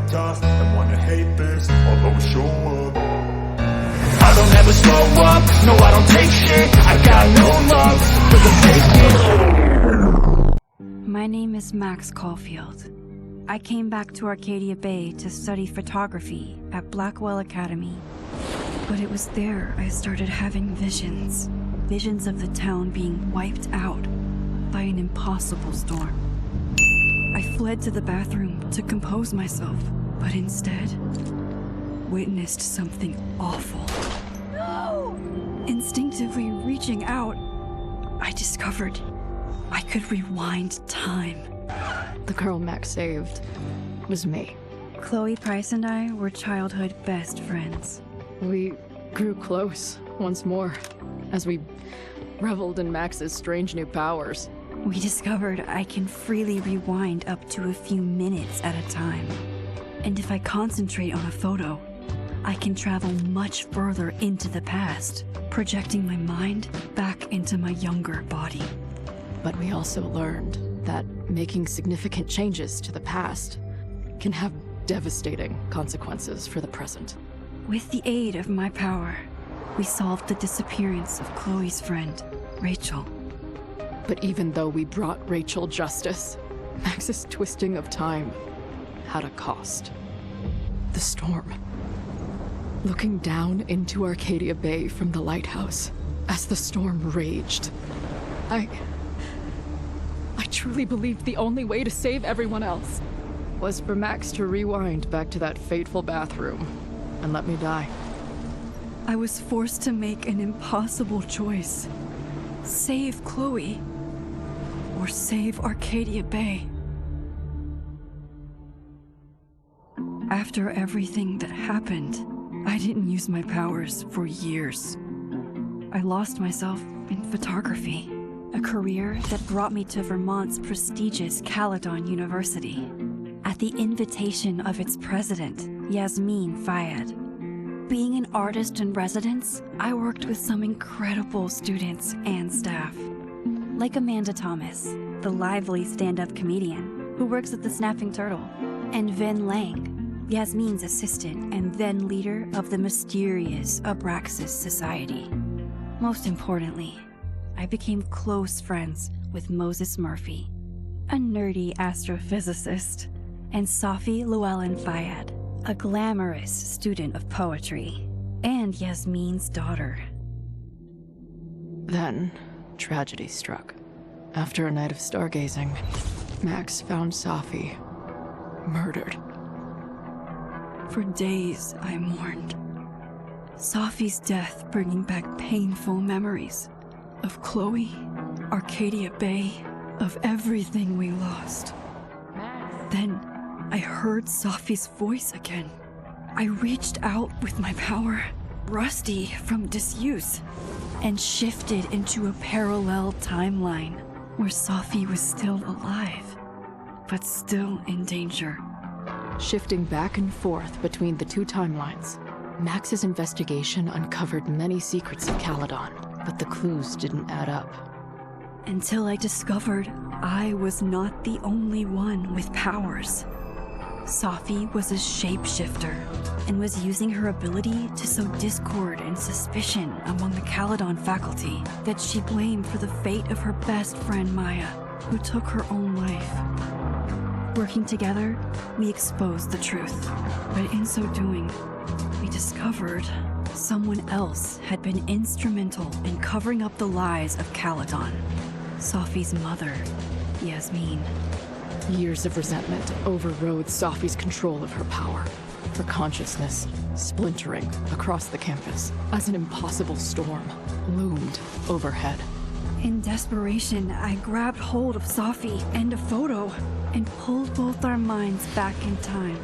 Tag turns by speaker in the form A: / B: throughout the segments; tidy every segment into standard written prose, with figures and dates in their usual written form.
A: tough and wanna hate this, I'll always show up. I don't ever slow up, no I don't take shit, I got no love for the fake shit.
B: My name is Max Caulfield. I came back to Arcadia Bay to study photography at Blackwell Academy. But it was there I started having visions. Visions of the town being wiped out by an impossible storm. I fled to the bathroom to compose myself, but instead witnessed something awful. No! Instinctively reaching out, I discovered I could rewind time.
C: The girl Max saved was me.
B: Chloe Price and I were childhood best friends.
C: We grew close once more as we reveled in Max's strange new powers.
B: We discovered I can freely rewind up to a few minutes at a time. And if I concentrate on a photo, I can travel much further into the past, projecting my mind back into my younger body.
C: But we also learned that making significant changes to the past can have devastating consequences for the present.
B: With the aid of my power, we solved the disappearance of Chloe's friend, Rachel.
C: But even though we brought Rachel justice, Max's twisting of time had a cost. The storm. Looking down into Arcadia Bay from the lighthouse as the storm raged, I truly believed the only way to save everyone else was for Max to rewind back to that fateful bathroom and let me die.
B: I was forced to make an impossible choice. Save Chloe, or save Arcadia Bay. After everything that happened, I didn't use my powers for years. I lost myself in photography, a career that brought me to Vermont's prestigious Caledon University, at the invitation of its president, Yasmin Fayed. Being an artist in residence, I worked with some incredible students and staff. Like Amanda Thomas, the lively stand-up comedian who works at the Snapping Turtle, and Vin Lang, Yasmin's assistant and then leader of the mysterious Abraxas Society. Most importantly, I became close friends with Moses Murphy, a nerdy astrophysicist, and Safi Llewellyn Fayed, a glamorous student of poetry, and Yasmin's daughter.
C: Then, tragedy struck. After a night of stargazing, Max found Safi murdered.
B: For days, I mourned. Safi's death bringing back painful memories of Chloe, Arcadia Bay, of everything we lost. Then, I heard Safi's voice again. I reached out with my power, rusty from disuse, and shifted into a parallel timeline where Safi was still alive, but still in danger.
C: Shifting back and forth between the two timelines, Max's investigation uncovered many secrets of Caledon, but the clues didn't add up.
B: Until I discovered I was not the only one with powers. Safi was a shapeshifter and was using her ability to sow discord and suspicion among the Caledon faculty that she blamed for the fate of her best friend Maya, who took her own life. Working together, we exposed the truth, but in so doing, we discovered someone else had been instrumental in covering up the lies of Caledon. Safi's mother, Yasmin.
C: Years of resentment overrode Safi's control of her power, her consciousness splintering across the campus as an impossible storm loomed overhead.
B: In desperation, I grabbed hold of Safi and a photo and pulled both our minds back in time.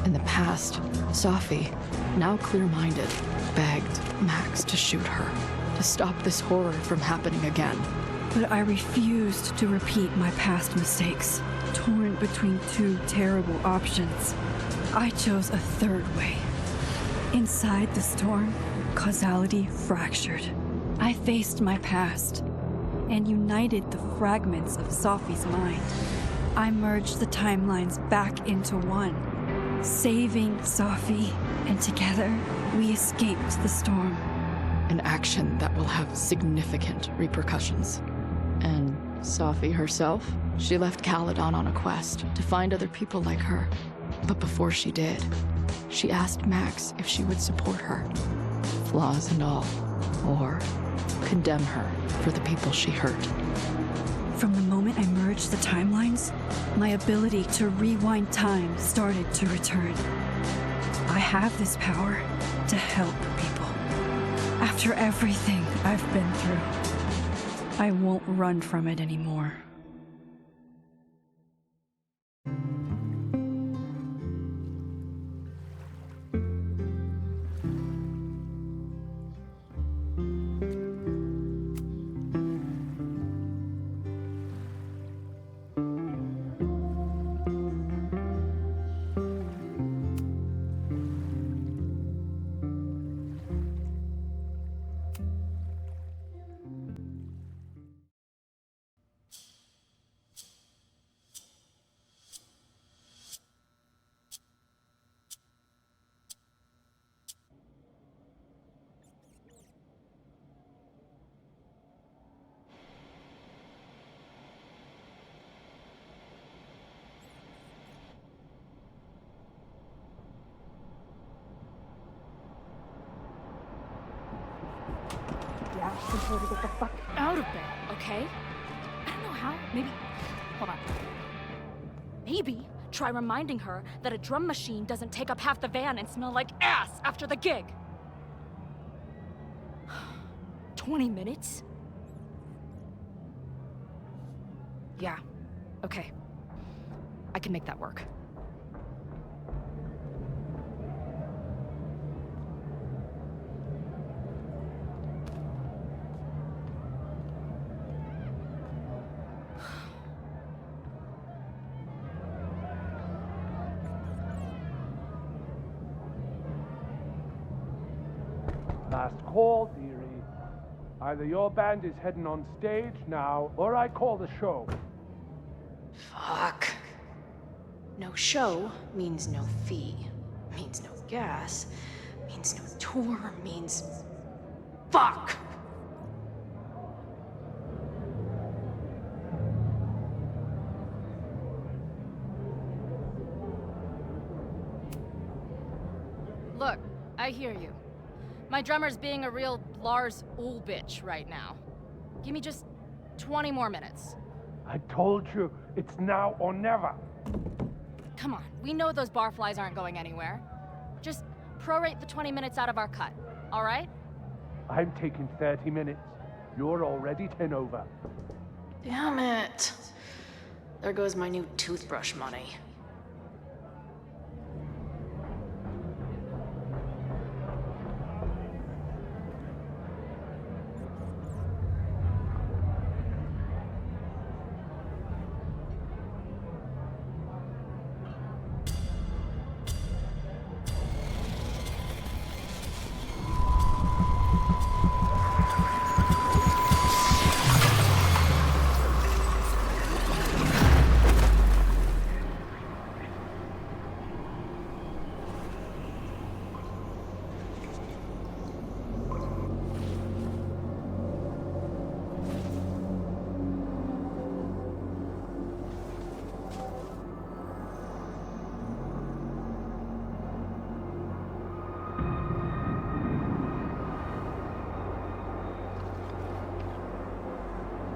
C: In the past, Safi, now clear-minded, begged Max to shoot her, to stop this horror from happening again.
B: But I refused to repeat my past mistakes, torn between two terrible options. I chose a third way. Inside the storm, causality fractured. I faced my past and united the fragments of Safi's mind. I merged the timelines back into one saving Safi, and together we escaped the storm.
C: An action that will have significant repercussions. And Safi herself? She left Caledon on a quest to find other people like her. But before she did, she asked Max if she would support her, flaws and all, or condemn her for the people she hurt.
B: From the moment I merged the timelines, my ability to rewind time started to return. I have this power to help people. After everything I've been through, I won't run from it anymore.
D: Tell her to get the fuck out of bed, okay? I don't know how. Maybe. Hold on. Maybe try reminding her that a drum machine doesn't take up half the van and smell like ass after the gig. 20 minutes? Yeah. Okay. I can make that work.
E: Last call, dearie. Either your band is heading on stage now, or I call the show.
F: Fuck. No show means no fee, means no gas, means no tour, means... Fuck!
D: Look, I hear you. My drummer's being a real Lars Ulrich bitch right now. Give me just 20 more minutes.
E: I told you, it's now or never.
D: Come on, we know those barflies aren't going anywhere. Just prorate the 20 minutes out of our cut, all right?
E: I'm taking 30 minutes. You're already 10 over.
F: Damn it. There goes my new toothbrush money.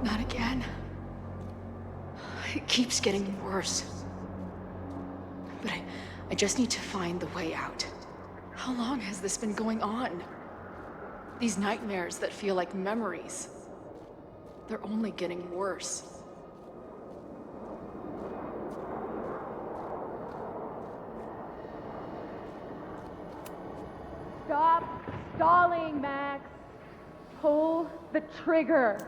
F: Not again. It keeps getting worse. But I just need to find the way out. How long has this been going on? These nightmares that feel like memories. They're only getting worse.
G: Stop stalling, Max. Pull the trigger.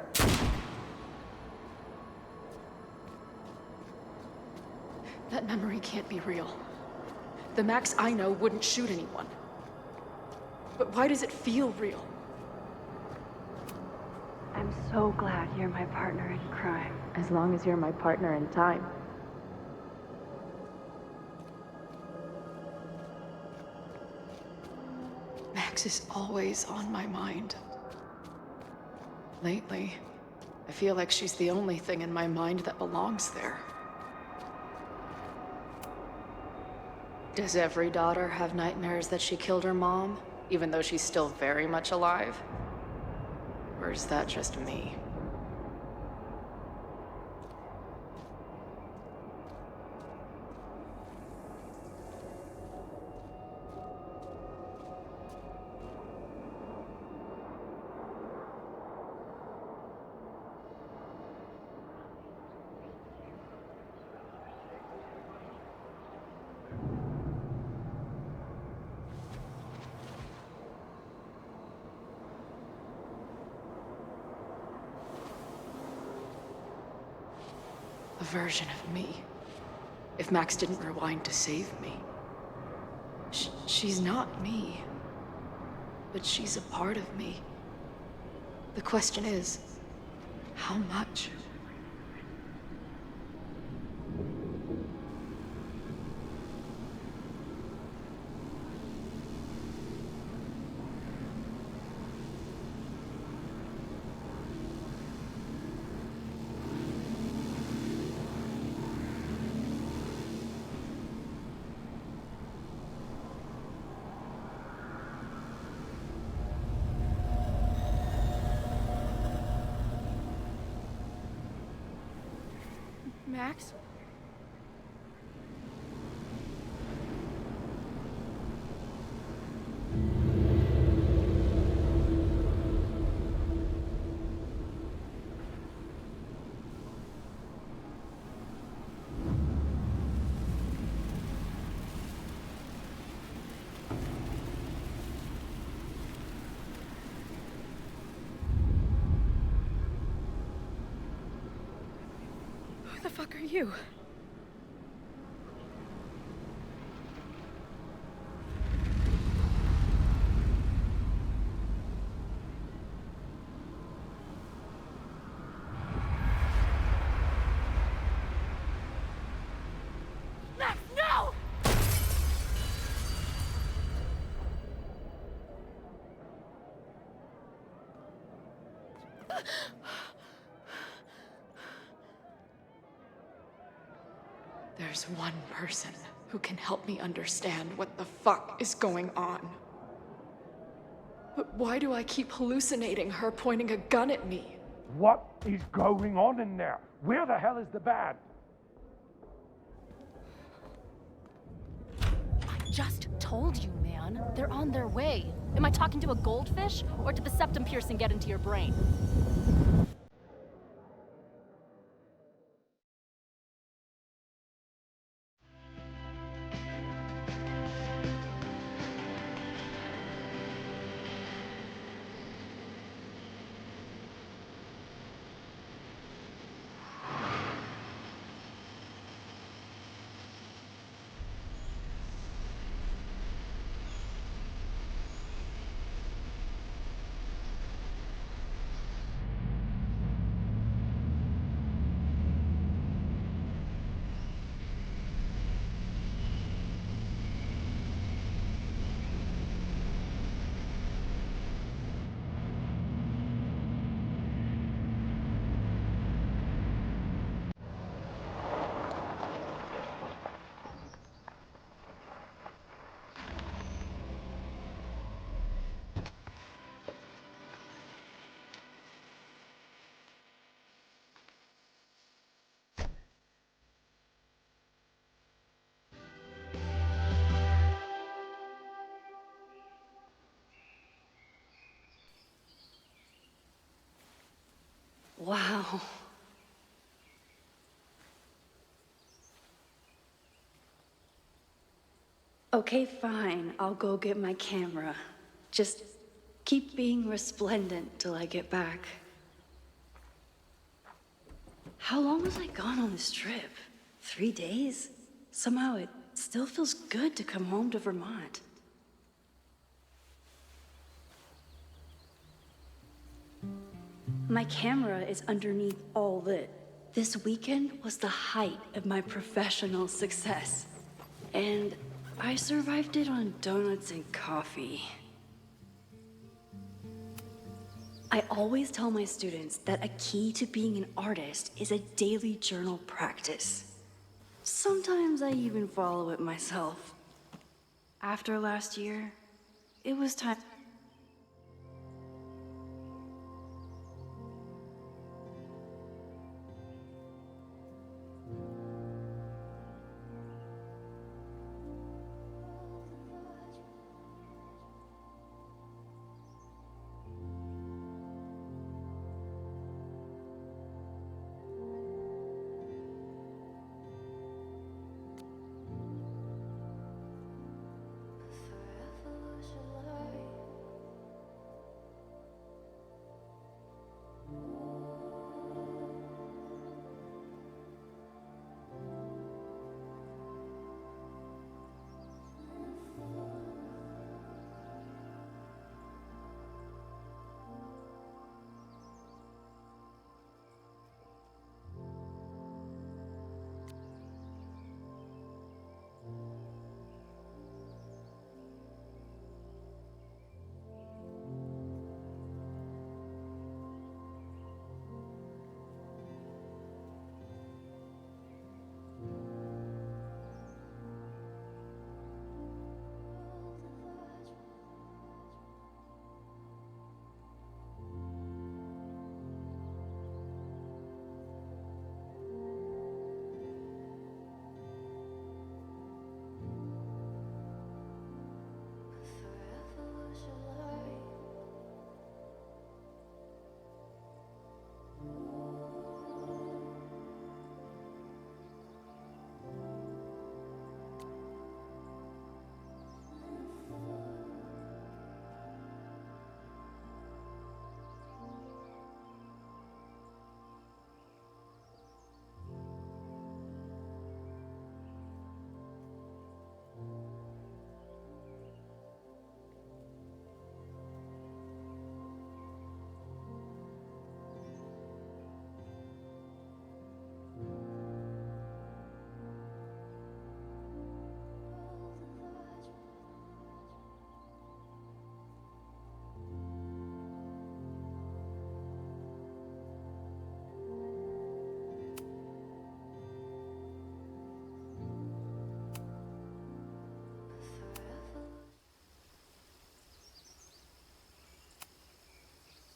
F: That memory can't be real. The Max I know wouldn't shoot anyone. But why does it feel real?
B: I'm so glad you're my partner in crime.
F: As long as you're my partner in time. Max is always on my mind. Lately, I feel like she's the only thing in my mind that belongs there. Does every daughter have nightmares that she killed her mom, even though she's still very much alive? Or is that just me? A version of me. If Max didn't rewind to save me. She's not me. But she's a part of me. The question is, how much?
D: Max? Who the fuck are you? Max, no!
F: There's one person who can help me understand what the fuck is going on. But why do I keep hallucinating her pointing a gun at me?
E: What is going on in there? Where the hell is the band?
D: I just told you, man. They're on their way. Am I talking to a goldfish, or did the septum piercing get into your brain?
B: Wow. Okay, fine. I'll go get my camera. Just keep being resplendent till I get back. How long was I gone on this trip? 3 days? Somehow it still feels good to come home to Vermont. My camera is underneath all lit. This weekend was the height of my professional success. And I survived it on donuts and coffee. I always tell my students that a key to being an artist is a daily journal practice. Sometimes I even follow it myself. After last year, it was time.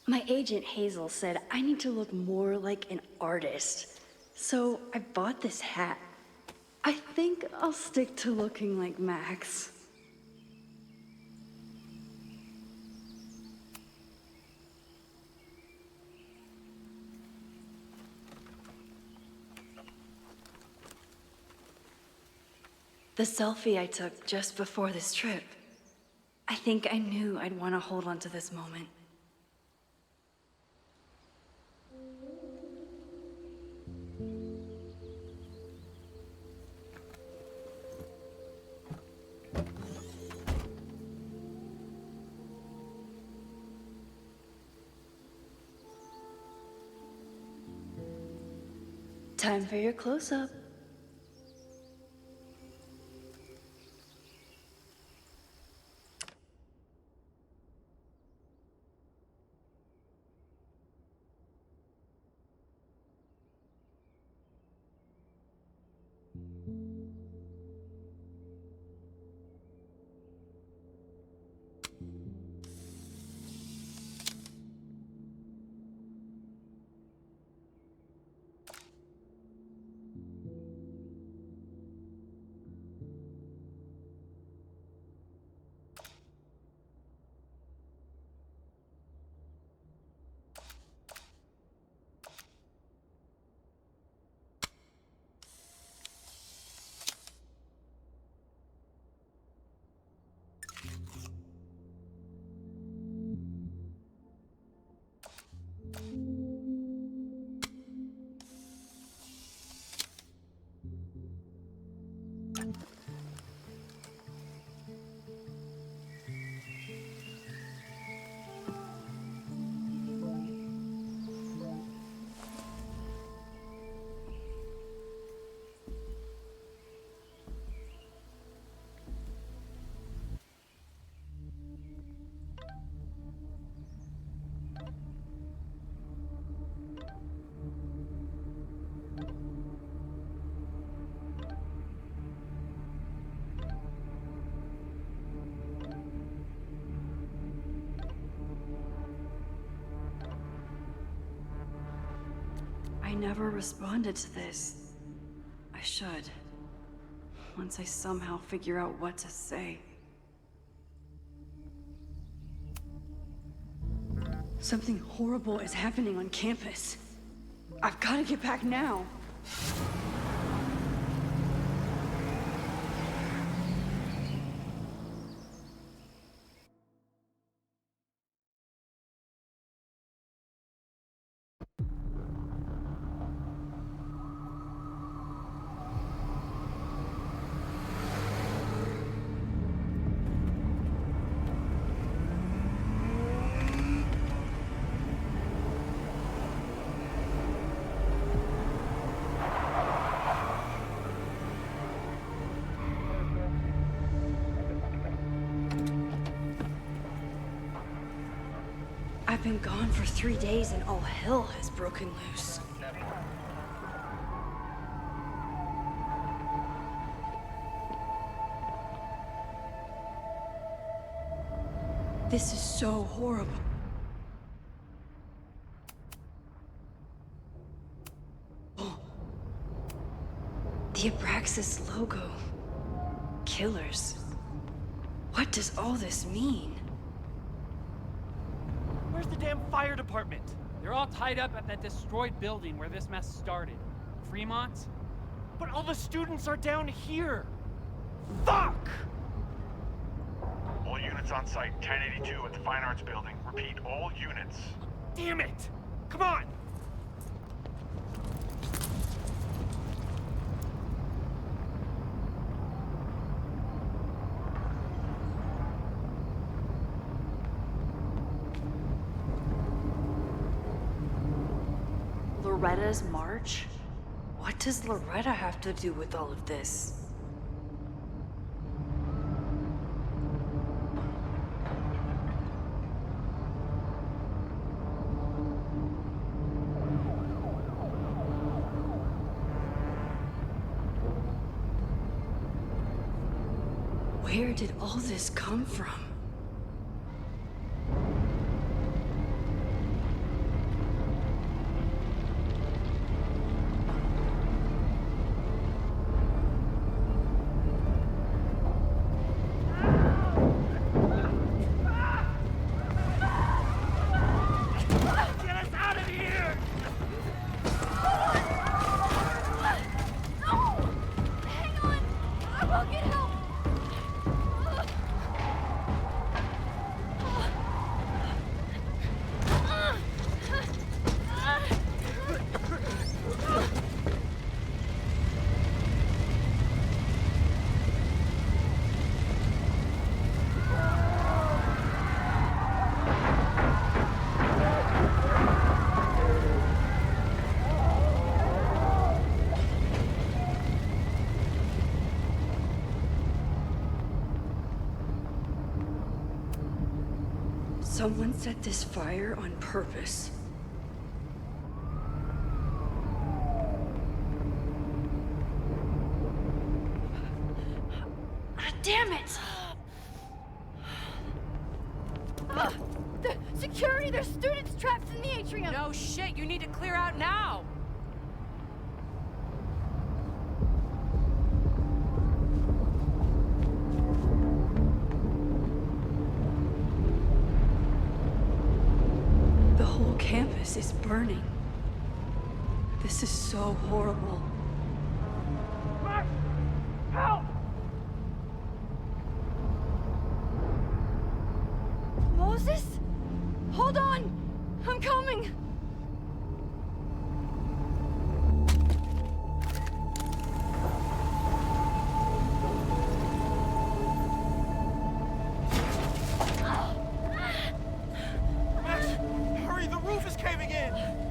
B: My agent Hazel said I need to look more like an artist. So I bought this hat. I think I'll stick to looking like Max. The selfie I took just before this trip. I think I knew I'd want to hold on to this moment. Time for your close-up. never responded to this. I should. Once I somehow figure out what to say. Something horrible is happening on campus. I've got to get back now. I've been gone for 3 days and all hell has broken loose. This is so horrible. Oh. The Abraxas logo. Killers. What does all this mean?
H: Where's the damn fire department? They're all tied up at that destroyed building where this mess started. Fremont? But all the students are down here! Fuck!
I: All units on site, 1082 at the Fine Arts Building. Repeat, all units.
H: Damn it! Come on!
B: Loretta's march? What does Loretta have to do with all of this? Where did all this come from? Someone set this fire on purpose. Damn it!
D: The security! There's students trapped in the atrium!
J: No shit, you need to clear out now!
B: The whole campus is burning. This is so horrible.
E: Max! Help!
D: Moses? Hold on! I'm coming!
H: Max, hurry, the roof is caving in! No!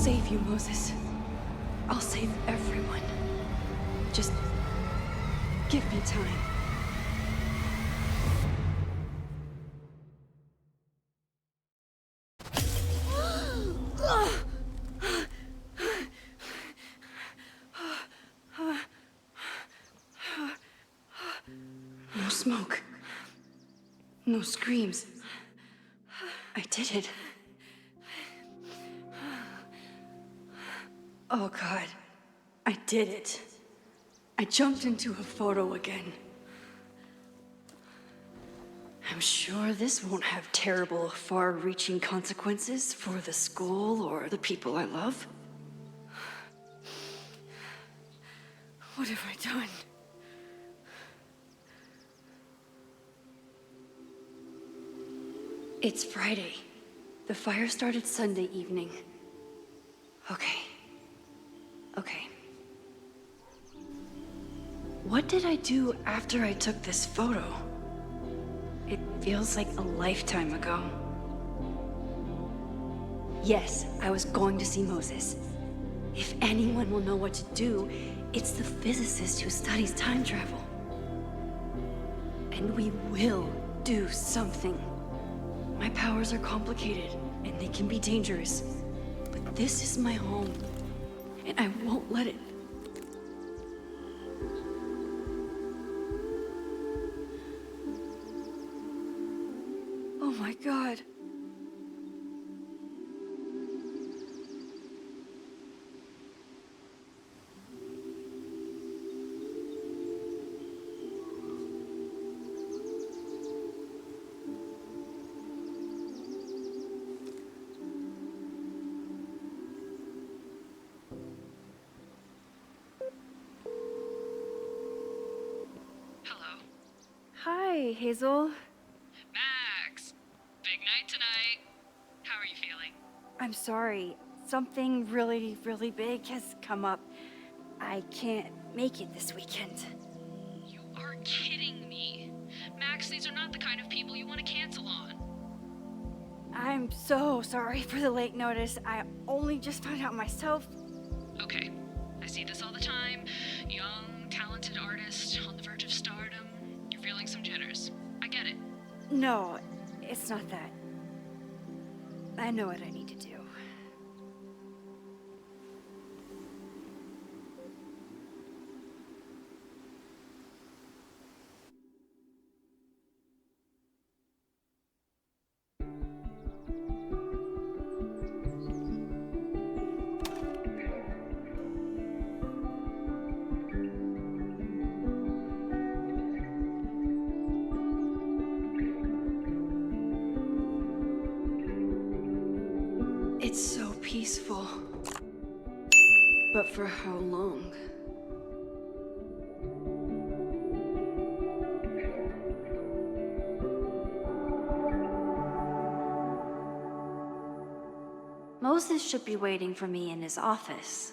B: save you, Moses. I'll save everyone. Just give me time. No smoke. No screams. I did it. Oh God, I did it. I jumped into a photo again. I'm sure this won't have terrible, far-reaching consequences for the school or the people I love. What have I done? It's Friday. The fire started Sunday evening. Okay. What did I do after I took this photo? It feels like a lifetime ago. Yes, I was going to see Moses. If anyone will know what to do, it's the physicist who studies time travel. And we will do something. My powers are complicated, and they can be dangerous. But this is my home, and I won't let it. Oh my God. Hi, Hazel.
C: Max! Big night tonight. How are you feeling?
B: I'm sorry. Something really, really big has come up. I can't make it this weekend.
C: You are kidding me. Max, these are not the kind of people you want to cancel on.
B: I'm so sorry for the late notice. I only just found out myself.
C: Okay, I see this all the time. Young, talented artist on the verge of stardom. You're feeling some jitters. I get it.
B: No, it's not that. I know what I need to do. It's so peaceful. But for how long? Moses should be waiting for me in his office.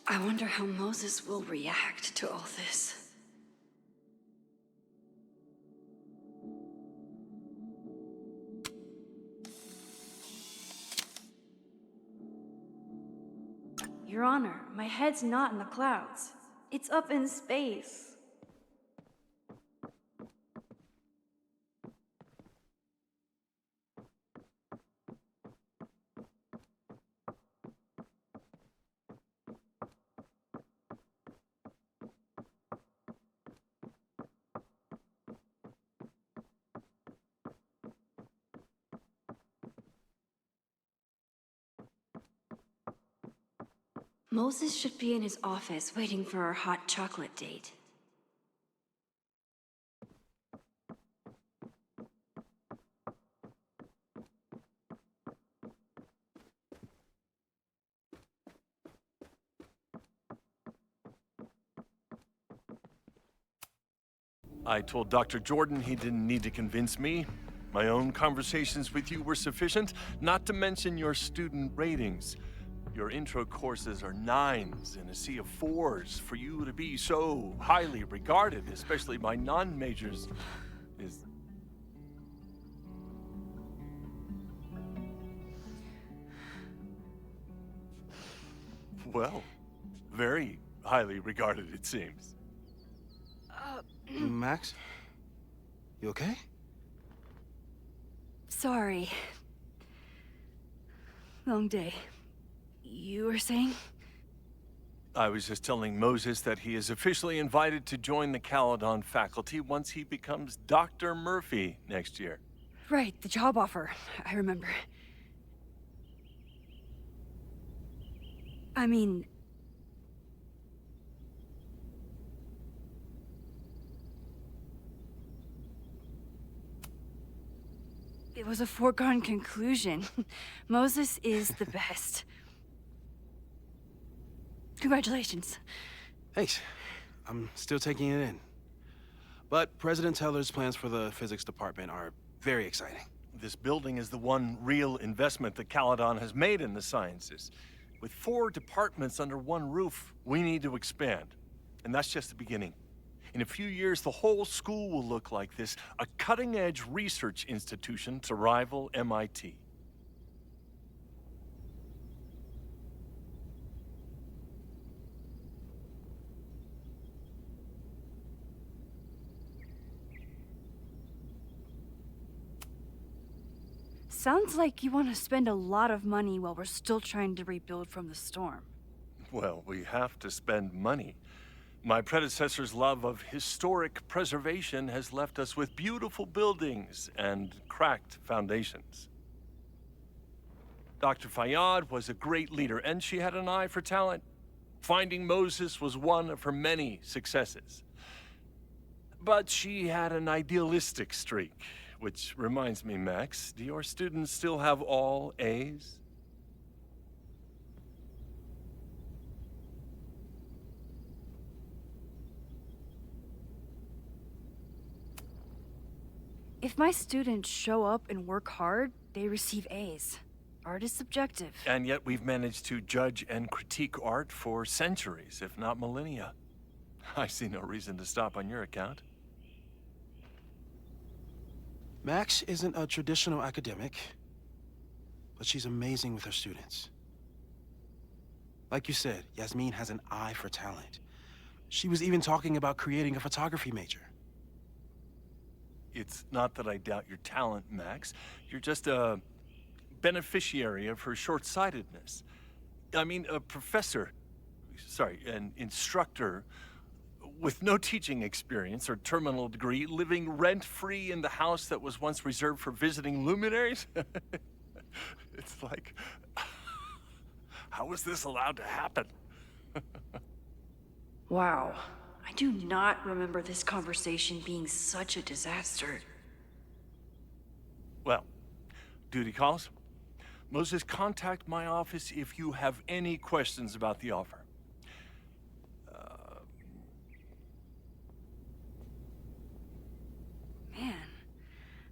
B: I wonder how Moses will react to all this. Your Honor, my head's not in the clouds. It's up in space. Moses should be in his office waiting for our hot chocolate date.
K: I told Dr. Jordan he didn't need to convince me. My own conversations with you were sufficient, not to mention your student ratings. Your intro courses are 9s in a sea of 4s. For you to be so highly regarded, especially by non-majors, is... well, very highly regarded, it seems.
L: Max? You okay?
B: Sorry. Long day. You were saying?
K: I was just telling Moses that he is officially invited to join the Caledon faculty once he becomes Dr. Murphy next year.
B: Right, the job offer. I remember. I mean... it was a foregone conclusion. Moses is the best. Congratulations.
L: Thanks. I'm still taking it in. But President Teller's plans for the physics department are very exciting.
K: This building is the one real investment that Caledon has made in the sciences. With 4 departments under one roof, we need to expand. And that's just the beginning. In a few years, the whole school will look like this, a cutting-edge research institution to rival MIT.
B: Sounds like you want to spend a lot of money while we're still trying to rebuild from the storm.
K: Well, we have to spend money. My predecessor's love of historic preservation has left us with beautiful buildings and cracked foundations. Dr. Fayyad was a great leader, and she had an eye for talent. Finding Moses was one of her many successes. But she had an idealistic streak, which reminds me, Max, do your students still have all A's?
B: If my students show up and work hard, they receive A's. Art is subjective.
K: And yet we've managed to judge and critique art for centuries, if not millennia. I see no reason to stop on your account.
L: Max isn't a traditional academic, but she's amazing with her students. Like you said, Yasmin has an eye for talent. She was even talking about creating a photography major.
K: It's not that I doubt your talent, Max. You're just a beneficiary of her short-sightedness. I mean, an instructor with no teaching experience or terminal degree, living rent-free in the house that was once reserved for visiting luminaries? It's like, how was this allowed to happen?
B: Wow. I do not remember this conversation being such a disaster.
K: Well, duty calls. Moses, contact my office if you have any questions about the offer.
B: Man,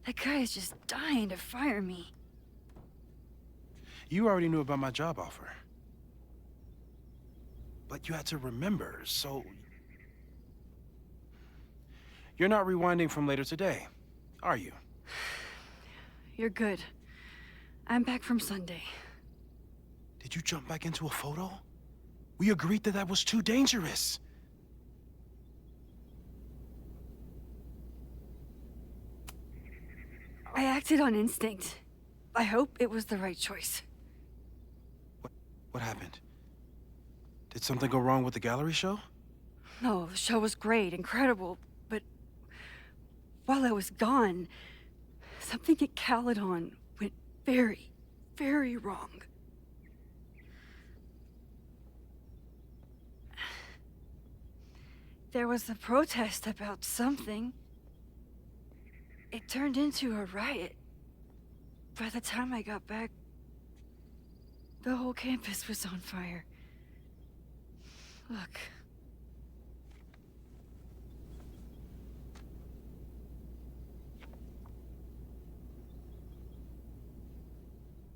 B: that guy is just dying to fire me.
L: You already knew about my job offer. But you had to remember, so... You're not rewinding from later today, are you?
B: You're good. I'm back from Sunday.
L: Did you jump back into a photo? We agreed that that was too dangerous.
B: I acted on instinct. I hope it was the right choice.
L: What happened? Did something go wrong with the gallery show?
B: No, the show was great, incredible, but while I was gone, something at Caledon went very, very wrong. there was a protest about something. It turned into a riot. By the time I got back, the whole campus was on fire. Look.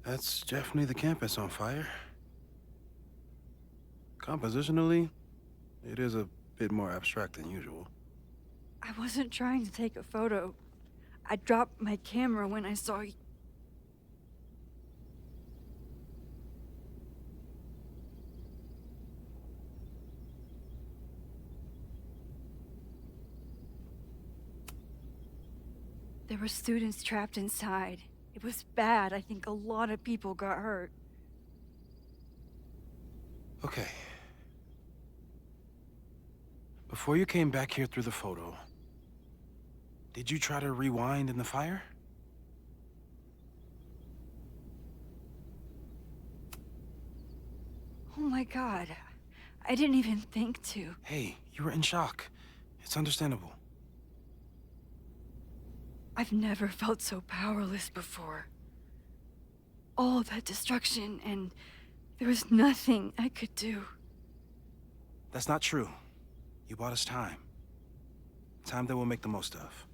L: That's definitely the campus on fire. Compositionally, it is a bit more abstract than usual.
B: I wasn't trying to take a photo. I dropped my camera when I saw you. There were students trapped inside. It was bad. I think a lot of people got hurt.
L: Okay. Before you came back here through the photo, did you try to rewind in the fire?
B: Oh my god. I didn't even think to.
L: Hey, you were in shock. It's understandable.
B: I've never felt so powerless before. All that destruction, and there was nothing I could do.
L: That's not true. You bought us time. Time that we'll make the most of.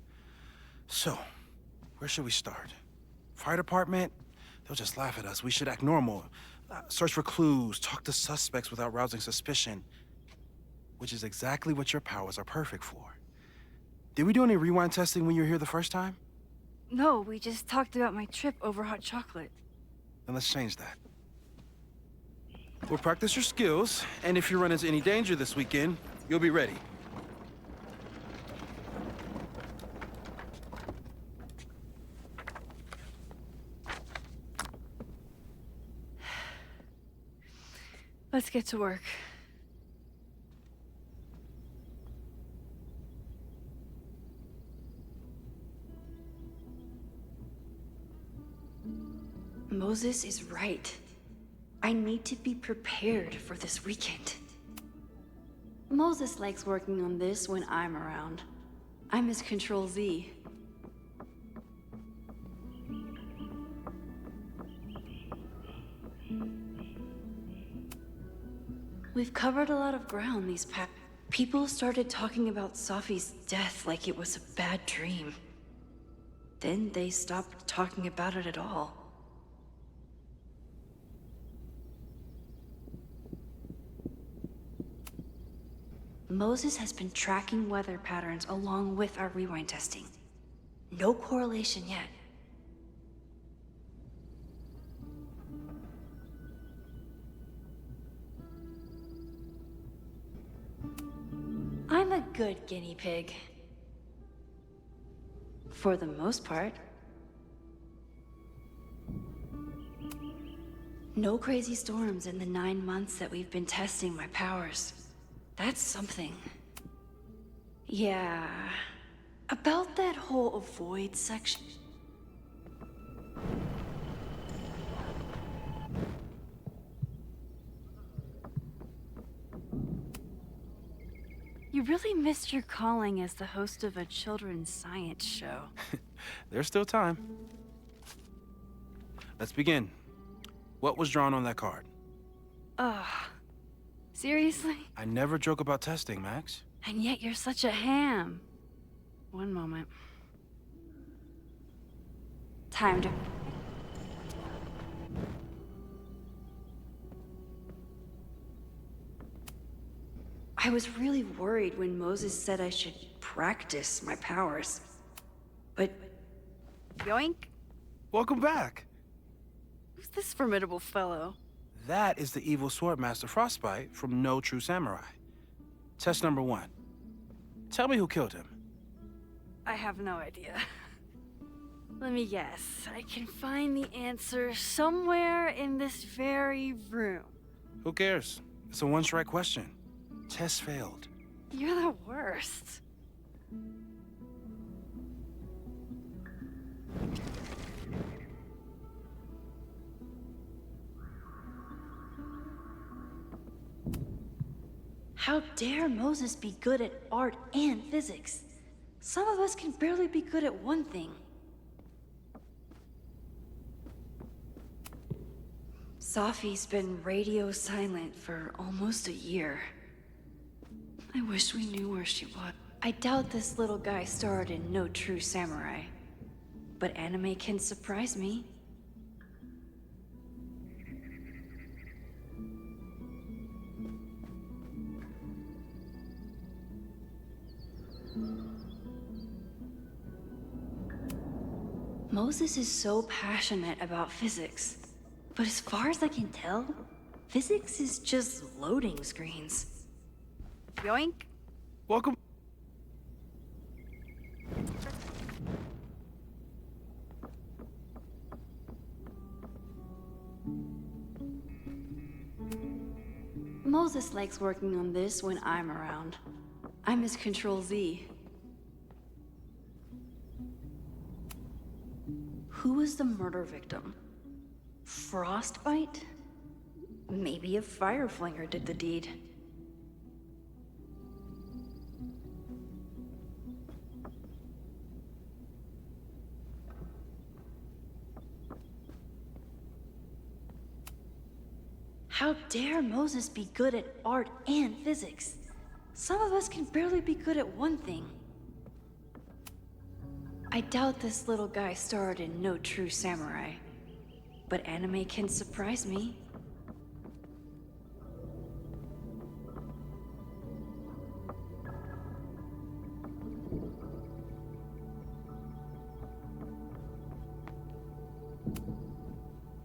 L: So, where should we start? Fire department? They'll just laugh at us. We should act normal. Search for clues, talk to suspects without rousing suspicion. Which is exactly what your powers are perfect for. Did we do any rewind testing when you were here the first time?
B: No, we just talked about my trip over hot chocolate.
L: Then let's change that. We'll practice your skills, and if you run into any danger this weekend, you'll be ready.
B: Let's get to work.
M: Moses is right. I need to be prepared for this weekend. Moses likes working on this when I'm around. I'm his Control Z. We've covered a lot of ground these past... People started talking about Safi's death like it was a bad dream. Then they stopped talking about it at all. Moses has been tracking weather patterns along with our rewind testing. No correlation yet. I'm a good guinea pig. For the most part. No crazy storms in the 9 months that we've been testing my powers. That's something. Yeah. About that whole avoid section.
B: You really missed your calling as the host of a children's science show.
L: There's still time. Let's begin. What was drawn on that card?
B: Ugh. Seriously?
L: I never joke about testing, Max.
B: And yet you're such a ham. One moment. Time to...
M: I was really worried when Moses said I should practice my powers. But...
B: Yoink?
L: Welcome back.
B: Who's this formidable fellow?
L: That is the evil Swordmaster Frostbite from No True Samurai. Test number 1. Tell me who killed him.
B: I have no idea. Let me guess. I can find the answer somewhere in this very room.
L: Who cares? It's a one-strike question. Test failed.
B: You're the worst.
M: How dare Moses be good at art and physics? Some of us can barely be good at one thing. Safi's been radio silent for almost a year. I wish we knew where she was. I doubt this little guy starred in No True Samurai. But anime can surprise me. Moses is so passionate about physics. But as far as I can tell, physics is just loading screens. Yoink.
L: Welcome.
M: Moses likes working on this when I'm around. I'm his Control-Z. Who was the murder victim? Frostbite? Maybe a fire flinger did the deed. How dare Moses be good at art and physics? Some of us can barely be good at one thing. I doubt this little guy starred in No True Samurai. But anime can surprise me.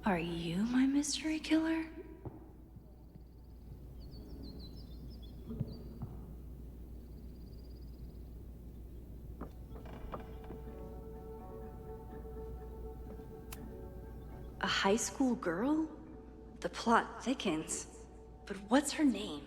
M: Are you my mystery killer? A high school girl? The plot thickens. But what's her name?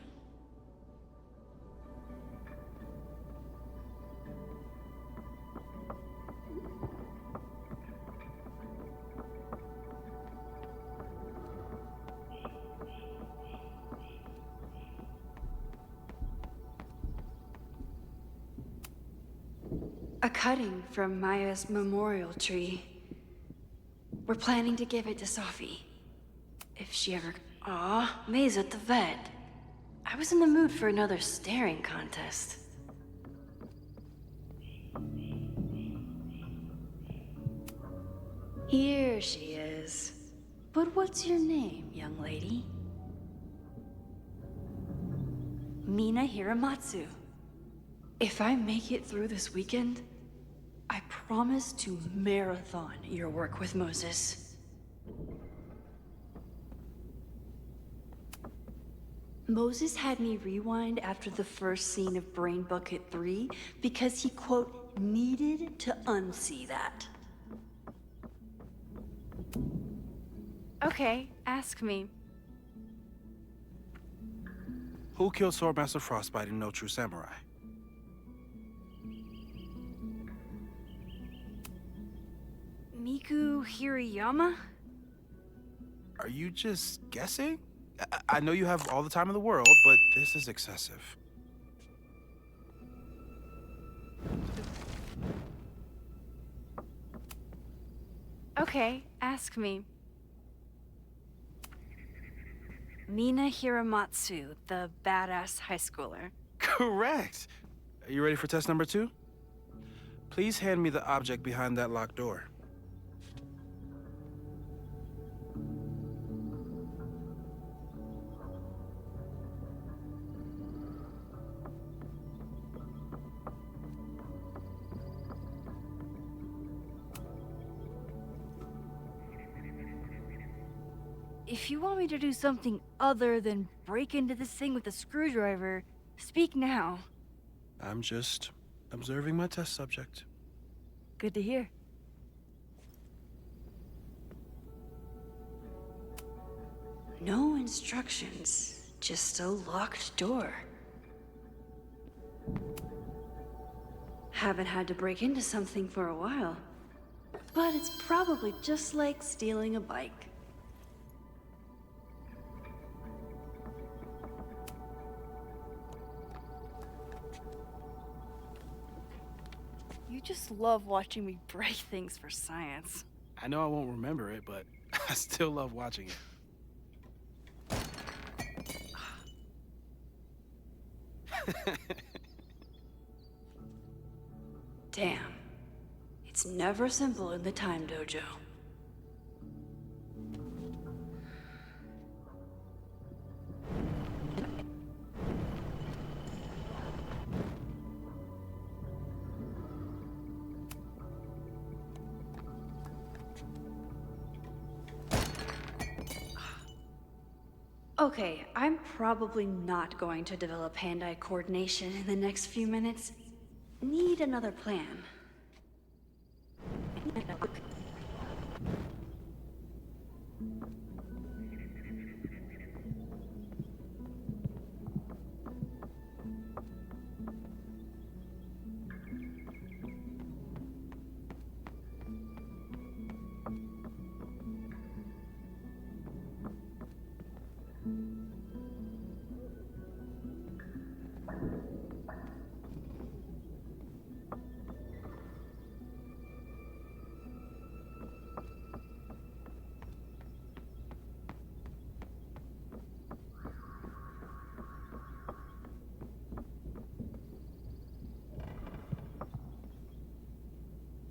M: A cutting from Maya's memorial tree. We're planning to give it to Safi. If she ever... Aw, May's at the vet. I was in the mood for another staring contest. Here she is. But what's your name, young lady? Mina Hiramatsu. If I make it through this weekend, I promise to marathon your work with Moses. Moses had me rewind after the first scene of Brain Bucket 3 because he, quote, needed to unsee that. Okay, ask me.
L: Who killed Swordmaster Frostbite in No True Samurai?
M: Miku Hirayama?
L: Are you just guessing? I know you have all the time in the world, but this is excessive.
M: Okay, ask me. Mina Hiramatsu, the badass high schooler.
L: Correct. Are you ready for test number 2? Please hand me the object behind that locked door.
M: If you want me to do something other than break into this thing with a screwdriver, speak now.
L: I'm just observing my test subject.
M: Good to hear. No instructions, just a locked door. Haven't had to break into something for a while, but it's probably just like stealing a bike.
B: just love watching me break things for science.
L: I know I won't remember it, but I still love watching it.
M: Damn. It's never simple in the time dojo. Okay, I'm probably not going to develop hand-eye coordination in the next few minutes. Need another plan.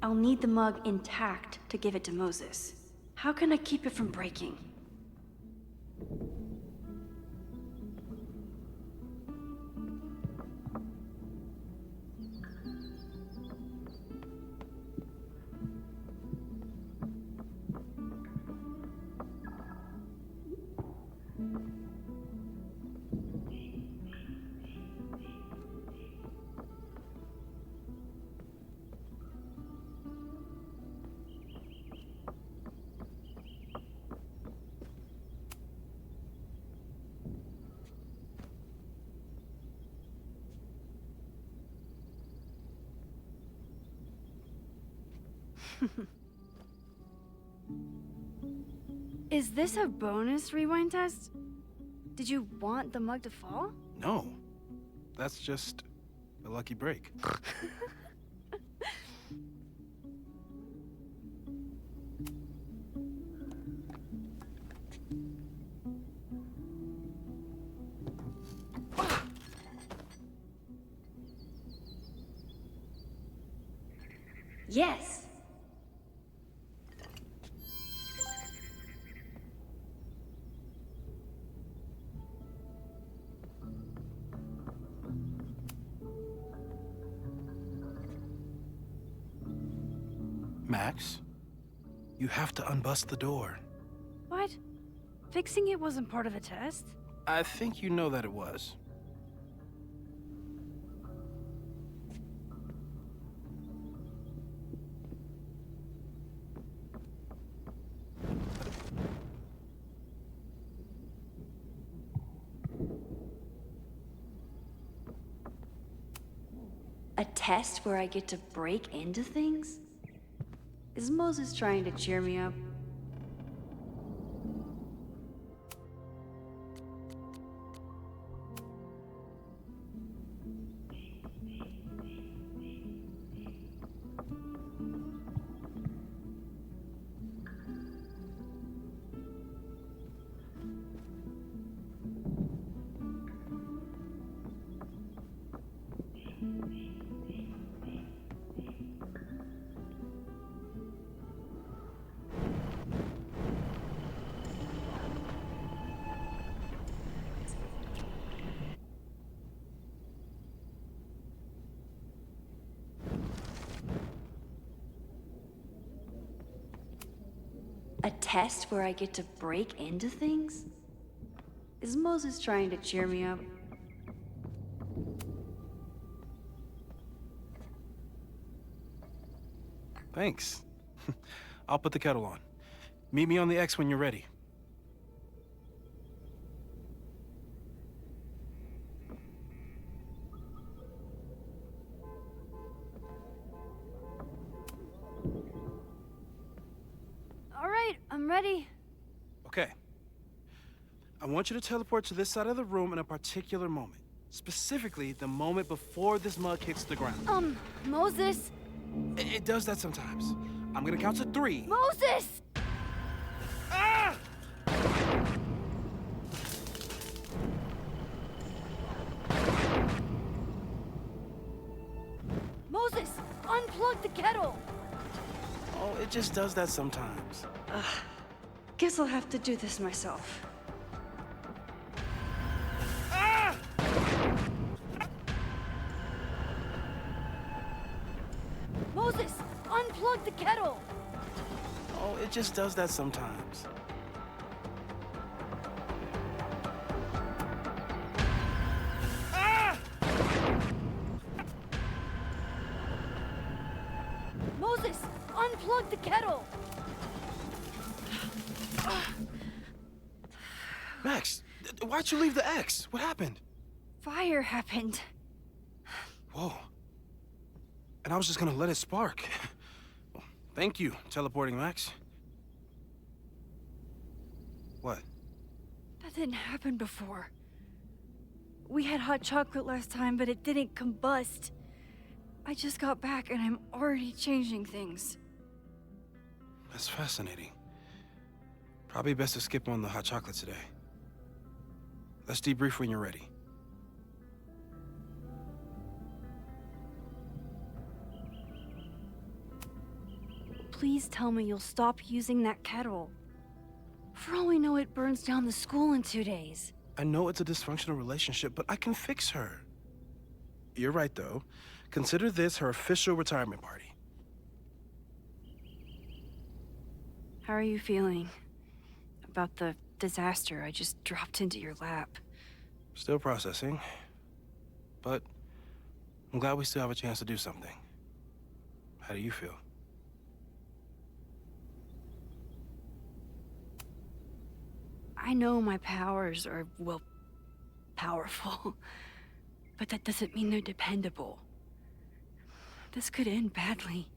M: I'll need the mug intact to give it to Moses. How can I keep it from breaking? Is this a bonus rewind test? Did you want the mug to fall?
L: No. That's just a lucky break.
M: Yes.
L: Max, you have to unbust the door.
B: What? Fixing it wasn't part of the test?
L: I think you know that it was.
M: A test where I get to break into things? Is Moses trying to cheer me up? A test where I get to break into things? Is Moses trying to cheer me up?
L: Thanks. I'll put the kettle on. Meet me on the X when you're ready.
B: All right, I'm ready.
L: Okay. I want you to teleport to this side of the room in a particular moment. Specifically, the moment before this mug hits the ground.
B: Moses,
L: It does that sometimes. I'm gonna count to 3.
D: Moses!
L: Ah!
D: Moses, unplug the kettle!
L: Oh, it just does that sometimes.
M: Guess I'll have to do this myself.
L: Ah!
D: Moses, unplug the kettle!
L: Oh, it just does that sometimes. Ah!
D: Moses, unplug the kettle!
L: Max, why'd you leave the X? What happened?
B: Fire happened.
L: Whoa. And I was just gonna let it spark. Thank you, teleporting Max. What?
B: That didn't happen before. We had hot chocolate last time, but it didn't combust. I just got back and I'm already changing things.
L: That's fascinating. Probably best to skip on the hot chocolate today. Let's debrief when you're ready.
B: Please tell me you'll stop using that kettle. For all we know, it burns down the school in 2 days.
L: I know it's a dysfunctional relationship, but I can fix her. You're right, though. Consider this her official retirement party.
B: How are you feeling about the disaster I just dropped into your lap?
L: Still processing, but I'm glad we still have a chance to do something. How do you feel?
B: I know my powers are, well, powerful, but that doesn't mean they're dependable. This could end badly.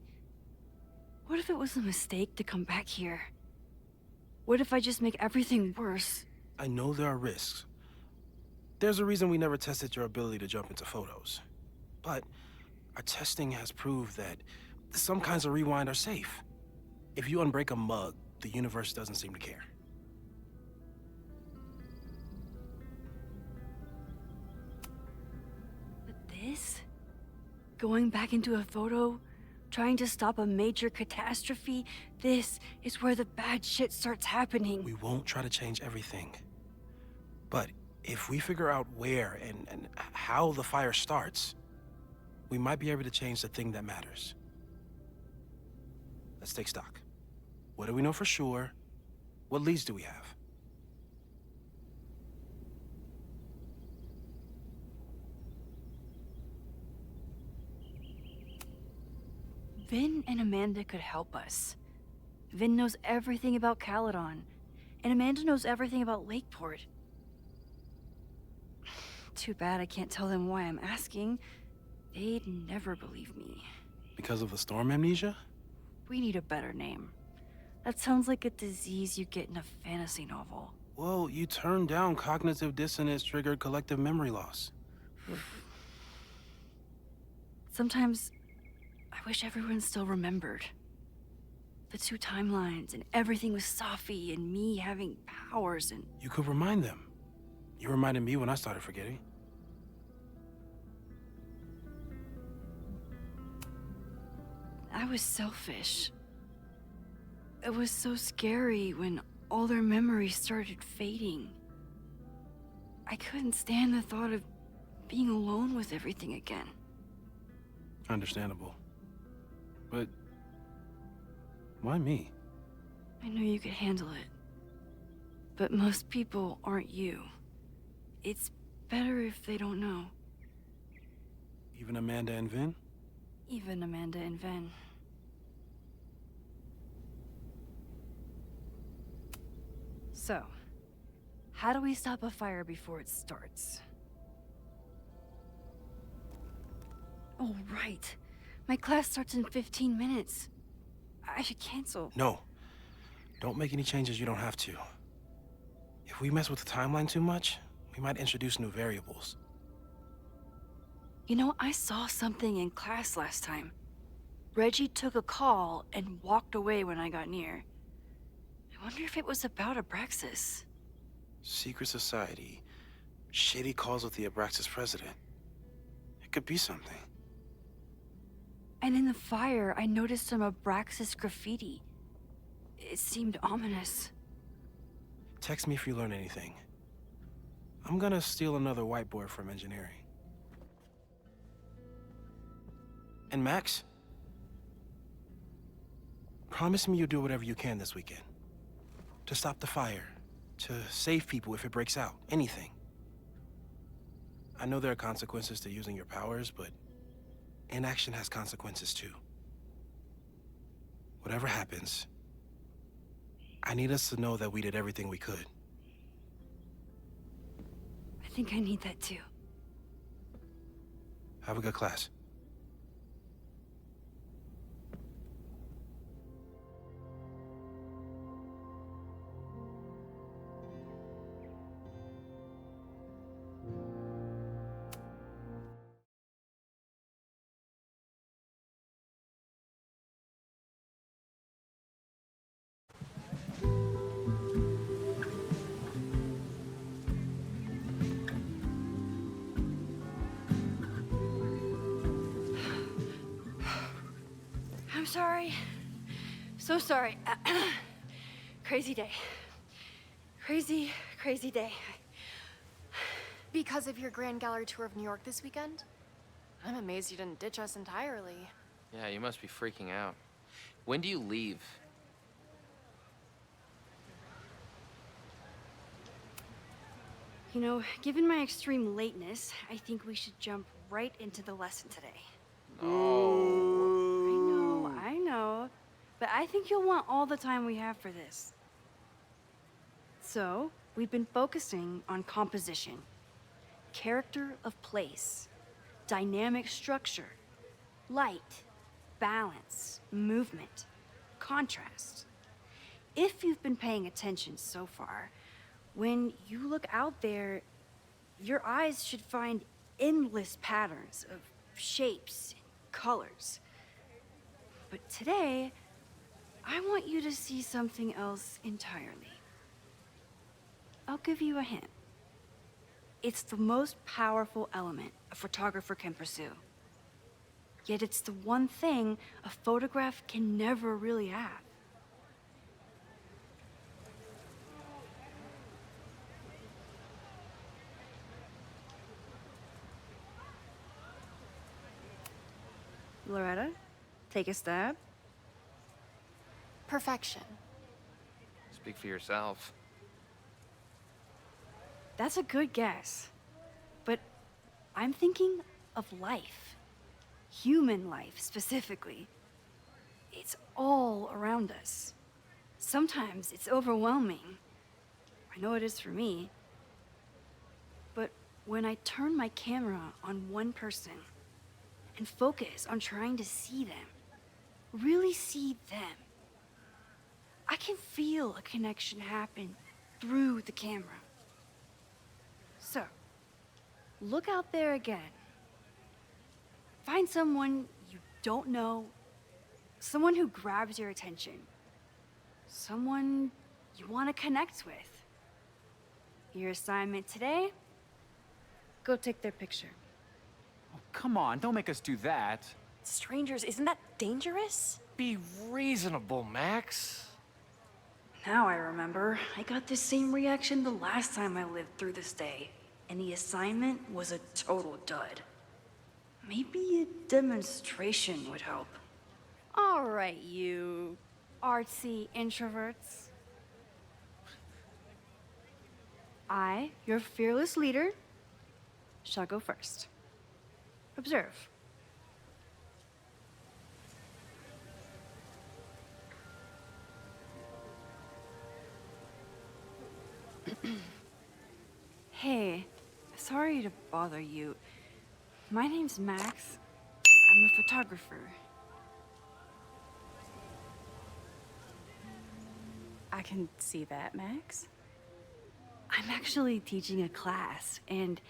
B: What if it was a mistake to come back here? What if I just make everything worse?
L: I know there are risks. There's a reason we never tested your ability to jump into photos. But our testing has proved that some kinds of rewind are safe. If you unbreak a mug, the universe doesn't seem to care.
B: But this? Going back into a photo? Trying to stop a major catastrophe? This is where the bad shit starts happening.
L: We won't try to change everything. But if we figure out where and how the fire starts, we might be able to change the thing that matters. Let's take stock. What do we know for sure? What leads do we have?
B: Vin and Amanda could help us. Vin knows everything about Caledon, and Amanda knows everything about Lakeport. Too bad I can't tell them why I'm asking. They'd never believe me.
L: Because of the storm amnesia?
B: We need a better name. That sounds like a disease you get in a fantasy novel.
L: Well, you turned down cognitive dissonance triggered collective memory loss.
B: Sometimes I wish everyone still remembered. The 2 timelines and everything with Safi and me having powers and...
L: You could remind them. You reminded me when I started forgetting.
B: I was selfish. It was so scary when all their memories started fading. I couldn't stand the thought of being alone with everything again.
L: Understandable. But why me?
B: I knew you could handle it. But most people aren't you. It's better if they don't know.
L: Even Amanda and Vin?
B: Even Amanda and Vin. So, how do we stop a fire before it starts? Oh, right. My class starts in 15 minutes. I should cancel.
L: No. Don't make any changes you don't have to. If we mess with the timeline too much, we might introduce new variables.
B: You know, I saw something in class last time. Reggie took a call and walked away when I got near. I wonder if it was about Abraxas.
L: Secret society. Shady calls with the Abraxas president. It could be something.
B: And in the fire, I noticed some Abraxas graffiti. It seemed ominous.
L: Text me if you learn anything. I'm gonna steal another whiteboard from engineering. And Max? Promise me you'll do whatever you can this weekend. To stop the fire. To save people if it breaks out. Anything. I know there are consequences to using your powers, but inaction has consequences too. Whatever happens, I need us to know that we did everything we could.
B: I think I need that too.
L: Have a good class.
B: I'm sorry. So sorry. Crazy day. Crazy, crazy day.
F: Because of your Grand Gallery tour of New York this weekend? I'm amazed you didn't ditch us entirely.
N: Yeah, you must be freaking out. When do you leave?
B: You know, given my extreme lateness, I think we should jump right into the lesson today.
N: No.
B: I know. But I think you'll want all the time we have for this. So, we've been focusing on composition, character of place, dynamic structure, light, balance, movement, contrast. If you've been paying attention so far, when you look out there, your eyes should find endless patterns of shapes and colors. But today, I want you to see something else entirely. I'll give you a hint. It's the most powerful element a photographer can pursue. Yet it's the one thing a photograph can never really have. Loretta, take a stab.
F: Perfection.
N: Speak for yourself.
B: That's a good guess. But I'm thinking of life. Human life, specifically. It's all around us. Sometimes it's overwhelming. I know it is for me. But when I turn my camera on one person and focus on trying to see them, really see them, I can feel a connection happen through the camera. So, look out there again. Find someone you don't know, someone who grabs your attention, someone you want to connect with. Your assignment today? Go take their picture.
O: Oh, come on, don't make us do that.
J: Strangers, isn't that dangerous?
H: Be reasonable, Max.
B: Now I remember. I got the same reaction the last time I lived through this day, and the assignment was a total dud. Maybe a demonstration would help. All right, you artsy introverts. I, your fearless leader, shall go first. Observe. Hey, sorry to bother you. My name's Max. I'm a photographer.
J: I can see that, Max.
B: I'm actually teaching a class, and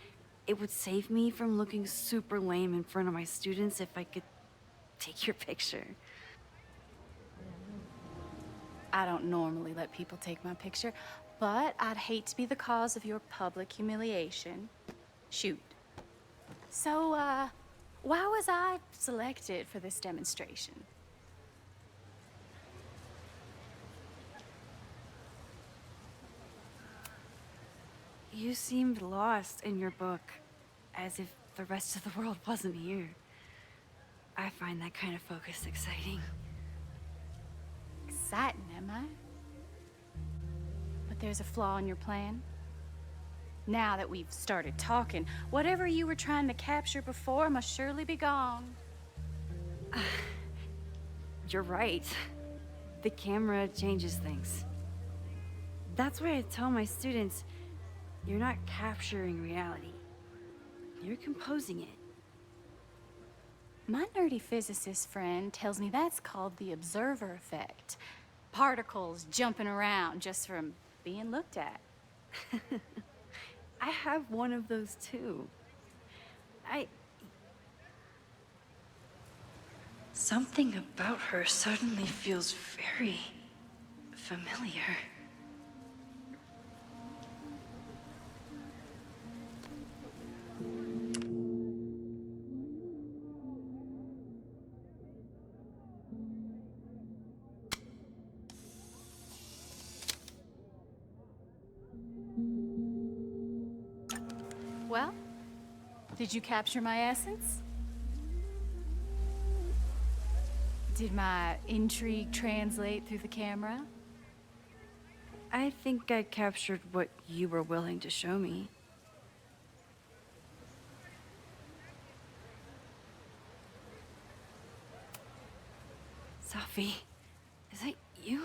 B: it would save me from looking super lame in front of my students if I could
J: take your picture.
P: I don't normally let people take my picture, but I'd hate to be the cause of your public humiliation. Shoot. So, why was I selected for this demonstration?
B: You seemed lost in your book, as if the rest of the world wasn't here. I find that kind of focus exciting.
P: Exciting, am I? But there's a flaw in your plan. Now that we've started talking, whatever you were trying to capture before must surely be gone.
B: You're right. The camera changes things. That's why I tell my students, you're not capturing reality. You're composing it.
P: My nerdy physicist friend tells me that's called the observer effect. Particles jumping around just from being looked at.
B: I have one of those too. Something about her suddenly feels very familiar.
P: Well, did you capture my essence? Did my intrigue translate through the camera?
B: I think I captured what you were willing to show me. Sophie, is that you?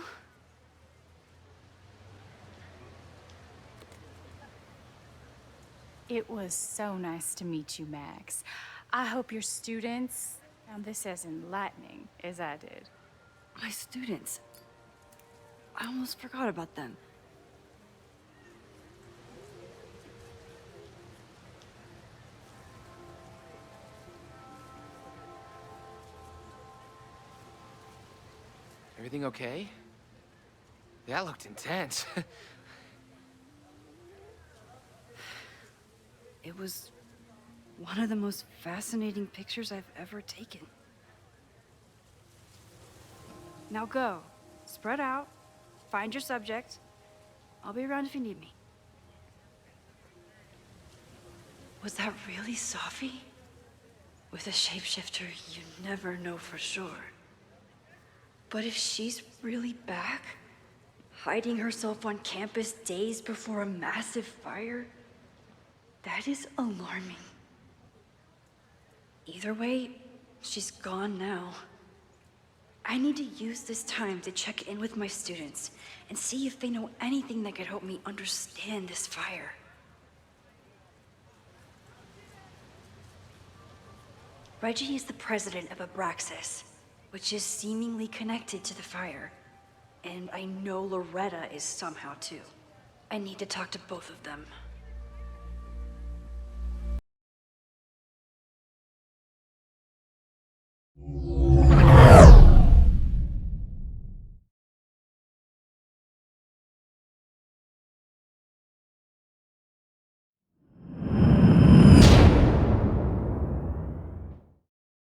P: It was so nice to meet you, Max. I hope your students found this as enlightening as I did.
B: My students? I almost forgot about them.
N: Everything okay? That looked intense.
B: It was one of the most fascinating pictures I've ever taken. Now go. Spread out. Find your subject. I'll be around if you need me. Was that really Sophie? With a shapeshifter, you never know for sure. But if she's really back, hiding herself on campus days before a massive fire, that is alarming. Either way, she's gone now. I need to use this time to check in with my students and see if they know anything that could help me understand this fire. Reggie is the president of Abraxas, which is seemingly connected to the fire. And I know Loretta is somehow too. I need to talk to both of them.